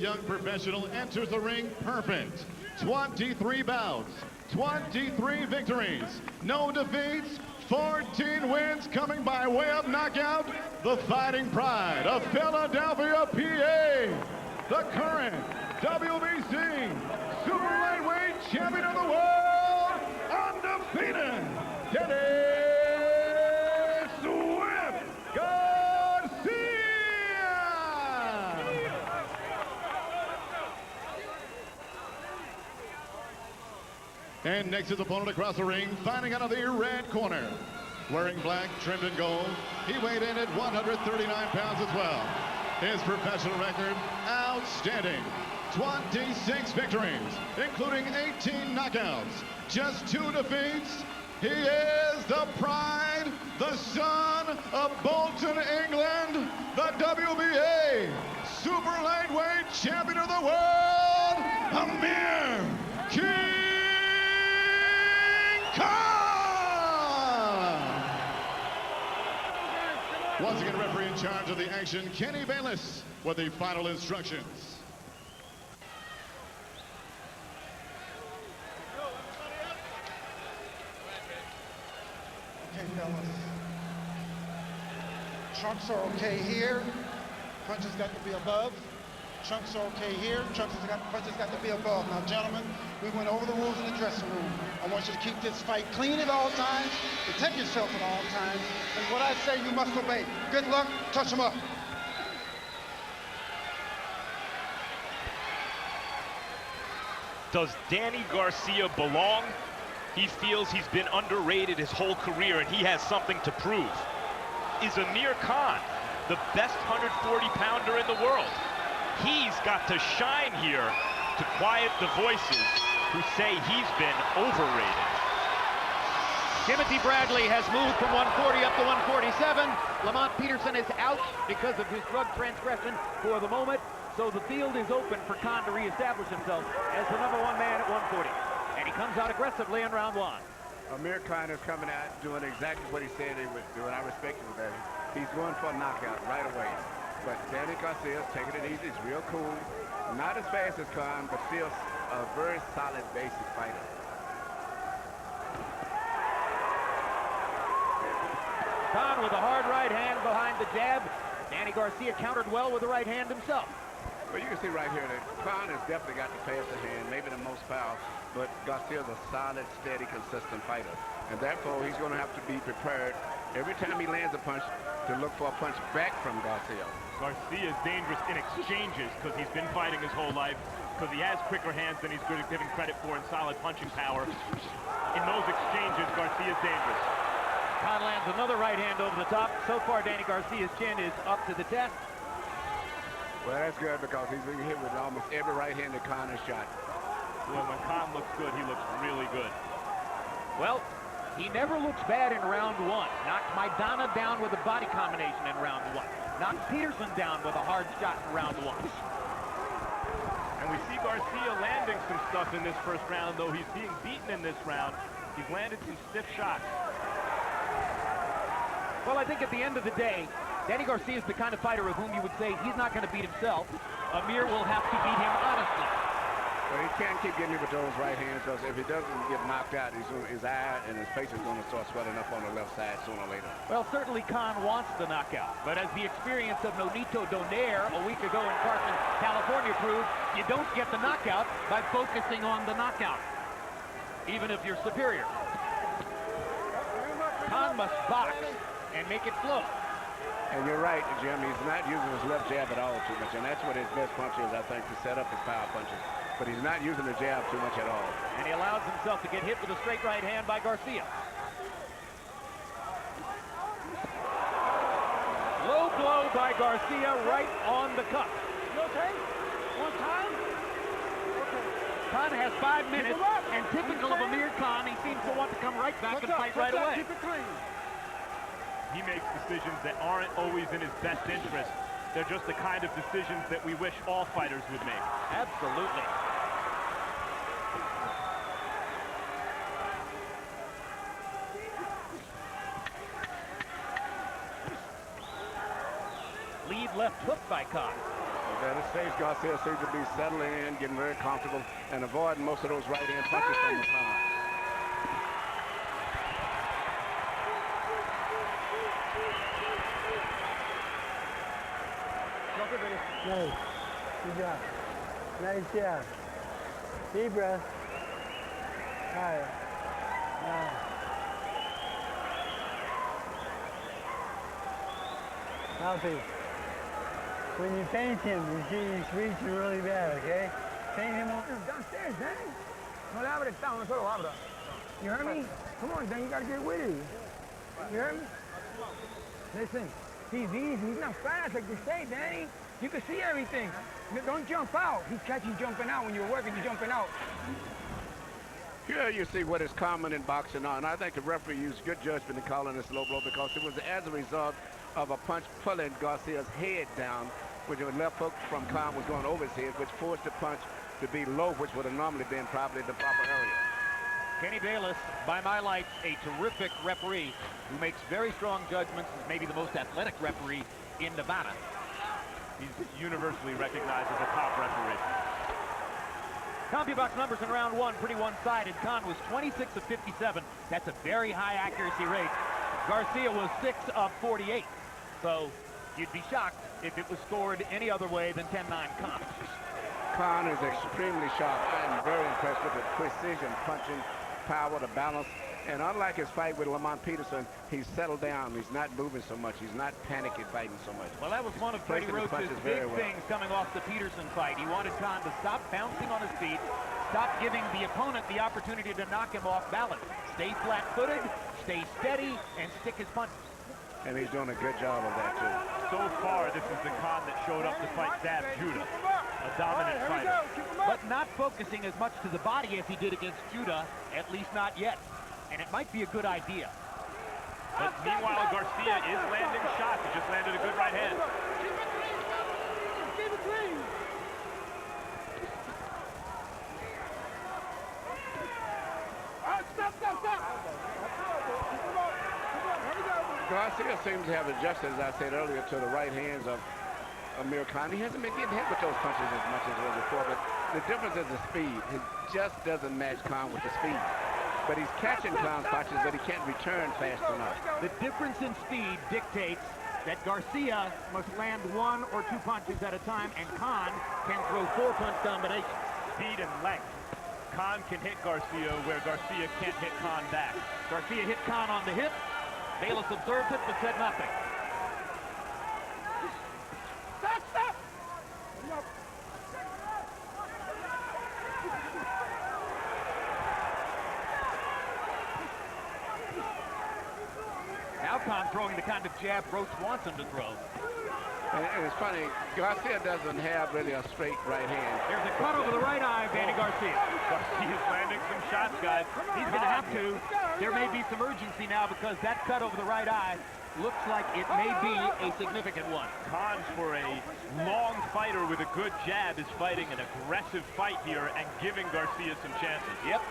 young professional enters the ring perfect. 23 bouts, 23 victories, no defeats, 14 wins coming by way of knockout. The Fighting Pride of Philadelphia, PA. The current WBC Super Lightweight Champion of the World, undefeated, Dennis Swift Garcia! And next his opponent across the ring, fighting out of the red corner. Wearing black, trimmed in gold, he weighed in at 139 pounds as well. His professional record, outstanding. 26 victories, including 18 knockouts, just 2 defeats. He is the pride, the son of Bolton, England, the WBA Super Lightweight Champion of the World, Amir King Khan! Once again, referee in charge of the action, Kenny Bayless, with the final instructions. Okay, fellas. Trunks are okay here. Punches got to be above. Trunks are okay here. Punches got to be above. Now, gentlemen, we went over the rules in the dressing room. I want you to keep this fight clean at all times, protect yourself at all times, and what I say you must obey. Good luck. Touch them up. Does Danny Garcia belong? He feels he's been underrated his whole career and he has something to prove. Is Amir Khan the best 140-pounder in the world? He's got to shine here to quiet the voices who say he's been overrated. Timothy Bradley has moved from 140 up to 147. Lamont Peterson is out because of his drug transgression for the moment. So the field is open for Khan to reestablish himself as the #1 man at 140. And he comes out aggressively in round 1. Amir Khan is coming out doing exactly what he said he would do, and I respect him for that. He's going for a knockout right away. But Danny Garcia is taking it easy. He's real cool. Not as fast as Khan, but still a very solid basic fighter. Khan with a hard right hand behind the jab. Danny Garcia countered well with the right hand himself. Well, you can see right here that Khan has definitely got the faster hand, maybe the most power, but Garcia's a solid, steady, consistent fighter. And therefore, he's going to have to be prepared every time he lands a punch to look for a punch back from Garcia. Garcia is dangerous in exchanges because he's been fighting his whole life, because he has quicker hands than he's good at giving credit for and solid punching power. In those exchanges, Garcia's dangerous. Khan lands another right hand over the top. So far, Danny Garcia's chin is up to the test. Well, that's good because he's been hit with almost every right hand that Khan has shot. Well, when Khan looks good, he looks really good. Well, he never looks bad in round 1. Knocked Maidana down with a body combination in round 1. Knocked Peterson down with a hard shot in round 1. And we see Garcia landing some stuff in this first round, though he's being beaten in this round. He's landed some stiff shots. Well, I think at the end of the day, Danny Garcia is the kind of fighter of whom you would say he's not going to beat himself. Amir will have to beat him honestly. Well, he can't keep getting him with those right hands because if he doesn't get knocked out, his eye and his face is going to start swelling up on the left side sooner or later. Well, certainly Khan wants the knockout, but as the experience of Nonito Donaire a week ago in Carson, California proved, you don't get the knockout by focusing on the knockout, even if you're superior. Khan must box and make it flow. And you're right, Jim. He's not using his left jab at all too much, and that's what his best punch is, I think, to set up his power punches. But he's not using the jab too much at all. And he allows himself to get hit with a straight right hand by Garcia. Low blow by Garcia right on the cuff. You okay? One time? Okay. Khan has 5 minutes, and typical of Amir Khan, he seems to want to come right back and fight right away. Keep it clean. He makes decisions that aren't always in his best interest. They're just the kind of decisions that we wish all fighters would make. Absolutely. Lead left hook by Khan. At this stage, Garcia seems to be settling in, getting very comfortable, and avoiding most of those right-hand punches from the top. Nice. Good job. Nice job. Deep breath. All right. Now. Healthy. When you paint him, you see he's reaching really bad, okay? Paint him over. Downstairs, Danny. No le abre el town, no solo abra. You heard me? Come on, Danny, you gotta get with it. You heard me? Listen, he's easy. He's not fast like you say, Danny. You can see everything. Don't jump out. He catches you jumping out when you're working. You're jumping out. Here you see what is common in boxing now, and I think the referee used good judgment in calling this low blow because it was as a result of a punch pulling Garcia's head down, which the left hook from Khan was going over his head, which forced the punch to be low, which would have normally been probably the proper area. Kenny Bayless, by my lights, a terrific referee who makes very strong judgments, is maybe the most athletic referee in Nevada. He's universally recognized as a top referee. CompuBox numbers in round one, pretty one-sided. Khan was 26 of 57. That's a very high accuracy rate. Garcia was 6 of 48. So you'd be shocked if it was scored any other way than 10-9 Khan. Khan is extremely sharp. I'm very impressed with the precision, punching, power, the balance. And unlike his fight with Lamont Peterson, he's settled down. He's not moving so much. He's not panicking fighting so much. Well, that was one of Freddie Roach's big things coming off the Peterson fight. He wanted Khan to stop bouncing on his feet, stop giving the opponent the opportunity to knock him off balance. Stay flat-footed, stay steady, and stick his punches. And he's doing a good job of that, too. So far, this is the Khan that showed up to fight Zab Judah, a dominant fighter. But not focusing as much to the body as he did against Judah, at least not yet. And it might be a good idea. But meanwhile, Garcia is landing shots. He just landed a good right hand. Garcia seems to have adjusted, as I said earlier, to the right hands of Amir Khan. He hasn't been getting hit with those punches as much as it was before, but the difference is the speed. He just doesn't match Khan with the speed. But he's catching Khan's punches, but he can't return fast enough. The difference in speed dictates that Garcia must land 1 or 2 punches at a time, and Khan can throw 4-punch combinations. Speed and length. Khan can hit Garcia where Garcia can't hit Khan back. Garcia hit Khan on the hip. Bayless observed it but said nothing. Stop! Now Khan throwing the kind of jab Roach wants him to throw. And it's funny, Garcia doesn't have really a straight right hand. There's a cut over the right eye of Danny Garcia. Garcia's landing some shots, guys. He's going to have to. There may be some urgency now because that cut over the right eye looks like it may be a significant one. Khan, for a long fighter with a good jab, is fighting an aggressive fight here and giving Garcia some chances. Yep.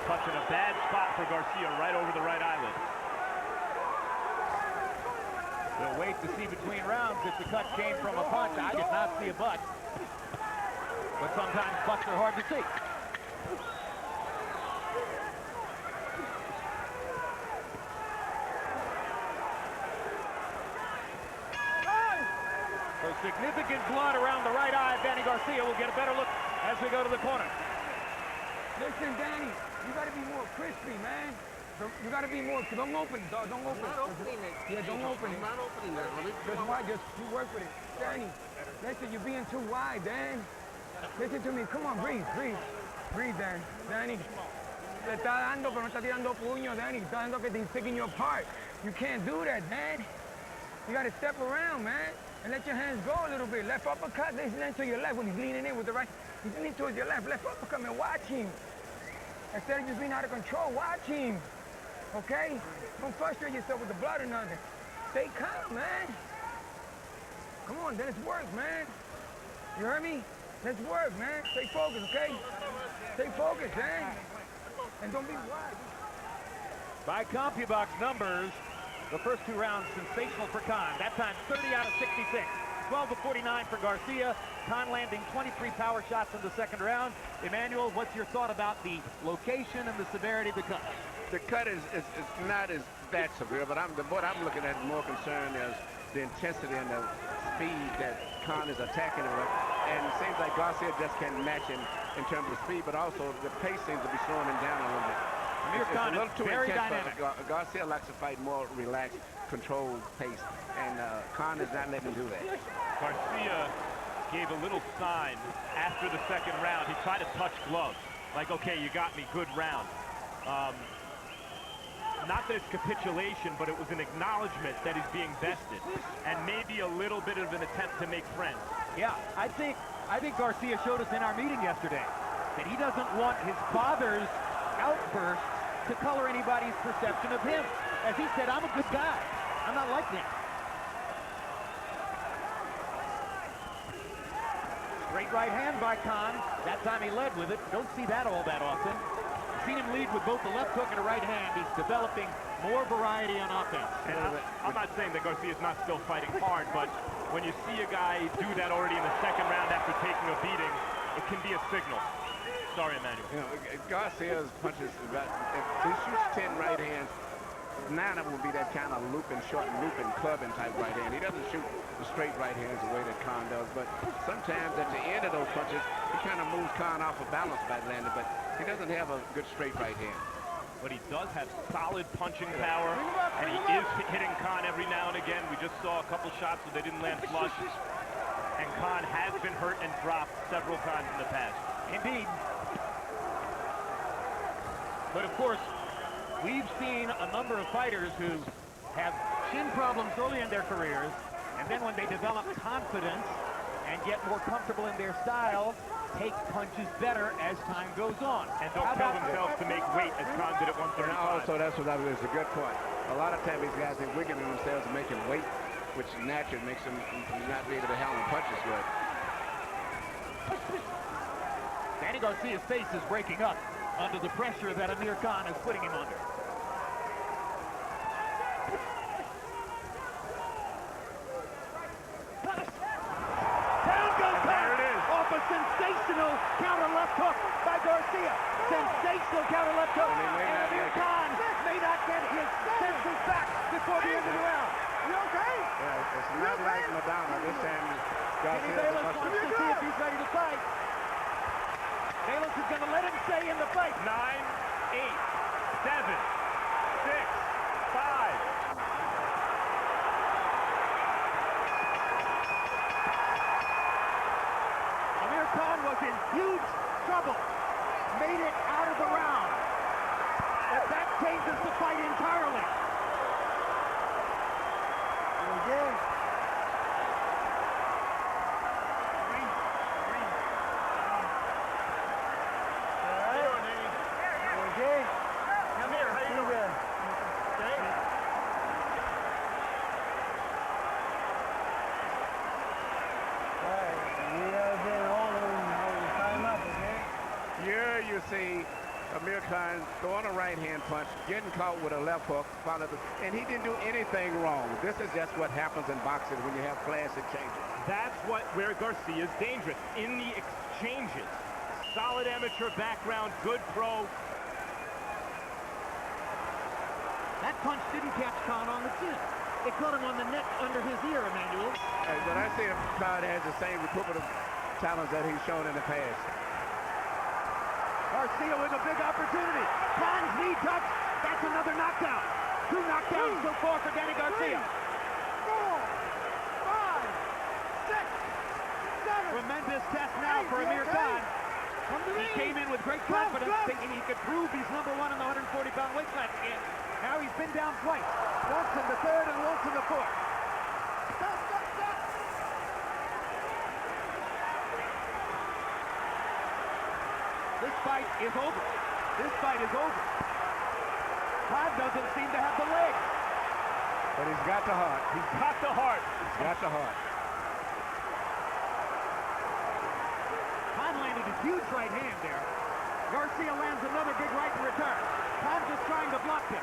Touching a bad spot for Garcia right over the right eyelid. We'll wait to see between rounds if the cut came from a punch. I did not see a butt. But sometimes butts are hard to see. So significant blood around the right eye of Danny Garcia. We'll get a better look as we go to the corner. Listen, Danny, you gotta be more crispy, man. You gotta be more, don't open it, dog, don't open it. I'm not opening it. Yeah, don't open it. I'm not opening it, brother. Just why, just you work with it. Danny, listen, you're being too wide, Dan. Listen to me, come on, breathe. Breathe, Dan. Danny, le está dando, pero no está tirando puño, Danny. Está dando que he's picking you apart. You can't do that, Dan. You gotta step around, man, and let your hands go a little bit. Left uppercut, listen to your left when he's leaning in with the right. He's leaning towards your left uppercut, man, watch him. Instead of just being out of control, watch him. Okay? Don't frustrate yourself with the blood or nothing. Stay calm, man. Come on, then let's work, man. You heard me? Let's work, man. Stay focused, okay? Stay focused, man. And don't be wild. By CompuBox numbers, the first 2 rounds sensational for Khan. That time 30 out of 66. 12 to 49 for Garcia. Khan landing 23 power shots in the second round. Emmanuel, what's your thought about the location and the severity of the cut? The cut is not as that severe, but what I'm looking at more concerned is the intensity and the speed that Khan is attacking him with. And it seems like Garcia just can't match him in terms of speed, but also the pace seems to be slowing him down a little bit. Amir Khan a little is too very intense, dynamic. but Garcia likes to fight more relaxed, controlled pace, and Khan is not letting him do that. Garcia gave a little sign after the second round. He tried to touch gloves. Like, okay, you got me, good round. Not that it's capitulation, but it was an acknowledgement that he's being bested. And maybe a little bit of an attempt to make friends. Yeah, I think Garcia showed us in our meeting yesterday that he doesn't want his father's outbursts to color anybody's perception of him. As he said, I'm a good guy. I'm not like that. Straight right hand by Khan. That time he led with it. Don't see that all that often. Seen him lead with both the left hook and a right hand. He's developing more variety on offense. And I'm not saying that Garcia's not still fighting hard, but when you see a guy do that already in the second round after taking a beating, it can be a signal. Sorry, Emmanuel. You know, Garcia's punches, if he shoots 10 right hands, 9 of them will be that kind of looping, short looping, clubbing type right hand. He doesn't shoot the straight right hands the way that Khan does, but sometimes at the end of those punches, he kind of moves Khan off of balance by landing, but he doesn't have a good straight right hand. But he does have solid punching power, and he is hitting Khan every now and again. We just saw a couple shots where they didn't land flush, and Khan has been hurt and dropped several times in the past. Indeed. But of course, we've seen a number of fighters who have chin problems early in their careers, and then when they develop confidence and get more comfortable in their style, take punches better as time goes on. And don't tell themselves to make weight as Khan did at 135. And also, that's what I mean, it's a good point. A lot of times these guys, they're wiggling themselves and making weight, which naturally makes them not be able to handle punches good. Danny Garcia's face is breaking up under the pressure that Amir Khan is putting him under. Down goes Khan off a sensational counter left hook by Garcia. Sensational counter left hook. And Amir Khan may not get his senses back before the end of the round. You okay? Yeah, it's not like Madonna. This time, Kenny Garcia Bayless wants to see if he's ready to fight. Bayless is going to let him stay in the fight. 9, 8, 7, 6, 5. Amir Khan was in huge trouble. Made it out of the round. But that changes the fight entirely. Okay. Okay. Come here, how you doing? Here you see Amir Khan throwing a right-hand punch, getting caught with a left hook, and he didn't do anything wrong. This is just what happens in boxing when you have class exchanges. That's where Garcia's dangerous, in the exchanges. Solid amateur background, good pro. That punch didn't catch Khan on the chin. It caught him on the neck under his ear, Emmanuel. But I see Khan has the same recuperative talents that he's shown in the past. Garcia with a big opportunity. Khan's knee touch. That's another knockdown. 2 knockdowns so far for Danny Garcia. 4, 5, 6, 7. Tremendous test now for Amir Khan. He came in with great confidence, thinking he could prove he's #1 in the 140-pound weight class again. Now he's been down twice. Once in the third and once in the fourth. Stop. This fight is over. This fight is over. Khan doesn't seem to have the legs. But he's got the heart. He's got the heart. He's got the heart. Khan landed a huge right hand there. Garcia lands another big right in return. Khan just trying to block him.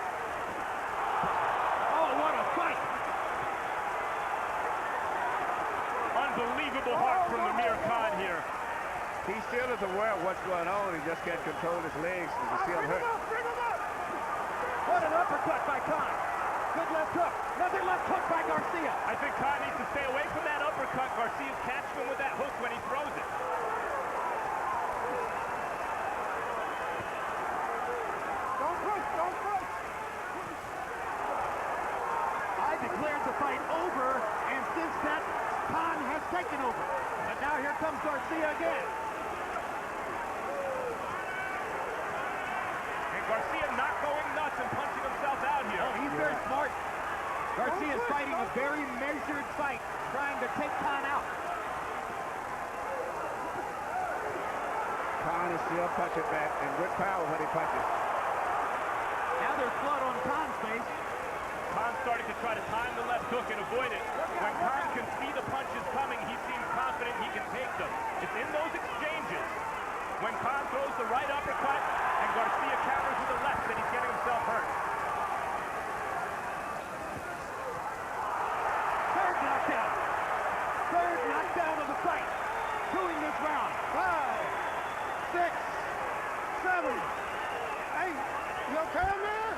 Oh, what a fight! Unbelievable heart from Amir Khan here. He still is aware of what's going on. He just can't control his legs. He's still hurt. What an uppercut by Khan. Good left hook. Another left hook by Garcia. I think Khan needs to stay away from that uppercut. Garcia's catched him with that hook when he throws it. Don't push, don't push. I declared the fight over, and since that, Khan has taken over. But now here comes Garcia again. And Garcia not going nuts and punching himself out here. Oh, he's very smart. Garcia's fighting a very measured fight, trying to take Khan out. Khan is still punching back and with power when he punches. Now there's blood on Khan's face. Khan starting to try to time the left hook and avoid it. When Khan can see the punches coming, he seems confident he can take them. It's in those exchanges when Khan throws the right uppercut and Garcia counters with the left that he's getting himself hurt. Third knockdown. Third knockdown of the fight. Doing this round. 5, 6, 7. Hey, you okay, man?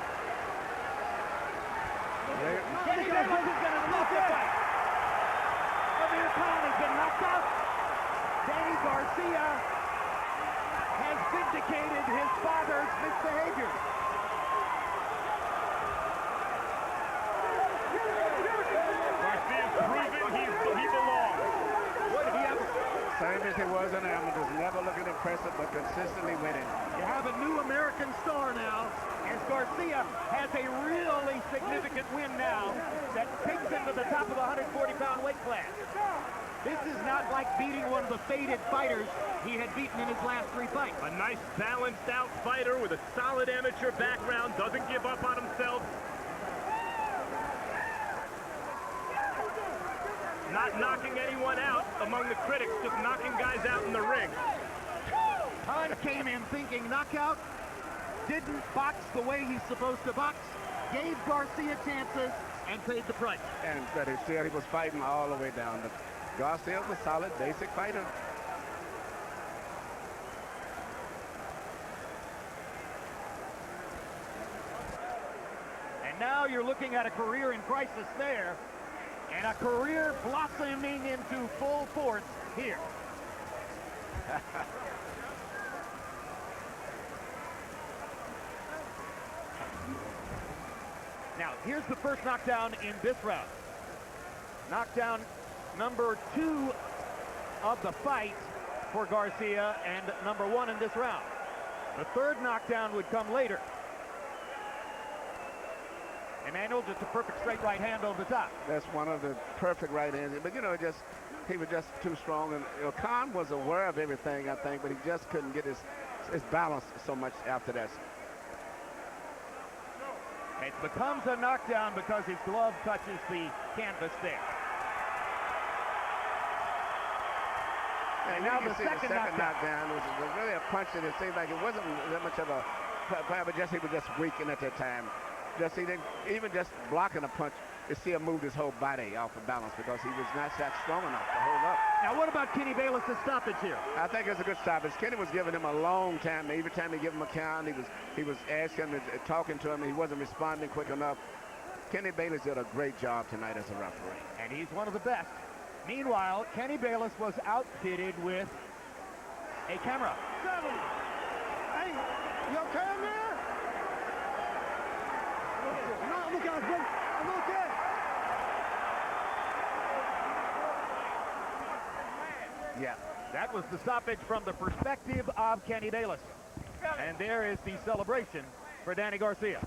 Kenny Bayless is going to lose the fight. Amir Khan has been knocked out. Danny Garcia has vindicated his father's misbehavior. Garcia's proven he belongs. What did he have? Same as he was in amateurs, never looking impressive, but consistently winning. You have a new American star now, as Garcia has a really significant win now that takes him to the top of the 140-pound weight class. This is not like beating one of the faded fighters he had beaten in his last 3 fights. A nice balanced out fighter with a solid amateur background, doesn't give up on himself. Not knocking anyone out among the critics, just knocking guys out in the ring. Khan came in thinking knockout, didn't box the way he's supposed to box, gave Garcia chances, and paid the price. But he was fighting all the way down. But Garcia was a solid, basic fighter. And now you're looking at a career in crisis there, and a career blossoming into full force here. Now, here's the first knockdown in this round. Knockdown number 2 of the fight for Garcia and number 1 in this round. The third knockdown would come later. Emmanuel, just a perfect straight right hand over the top. That's one of the perfect right hands. But, he was just too strong. And Khan was aware of everything, I think, but he just couldn't get his balance so much after that. It becomes a knockdown because his glove touches the canvas there. And now the second knockdown was really a punch that it seemed like it wasn't that much of a but he was just weakened at that time. He didn't even just blocking a punch. You see him move his whole body off of balance because he was not that strong enough to hold up. Now, what about Kenny Bayless' stoppage here? I think it's a good stoppage. Kenny was giving him a long time. Every time he gave him a count, he was asking him, talking to him. He wasn't responding quick enough. Kenny Bayless did a great job tonight as a referee. And he's one of the best. Meanwhile, Kenny Bayless was outfitted with a camera. 7. Hey, you okay, man? No, look out, bro. I'm okay. Yeah, that was the stoppage from the perspective of Kenny Bayless. And there is the celebration for Danny Garcia.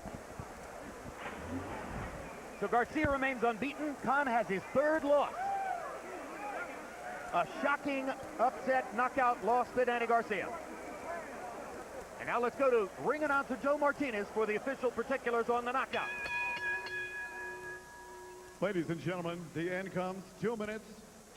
So Garcia remains unbeaten. Khan has his 3rd loss. A shocking upset knockout loss to Danny Garcia. And now let's go to ring announcer Joe Martinez for the official particulars on the knockout. Ladies and gentlemen, the end comes 2 minutes,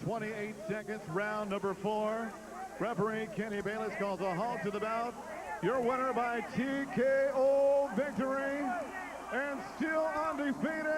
28 seconds, round number 4. Referee Kenny Bayless calls a halt to the bout. Your winner by TKO victory and still undefeated. defeated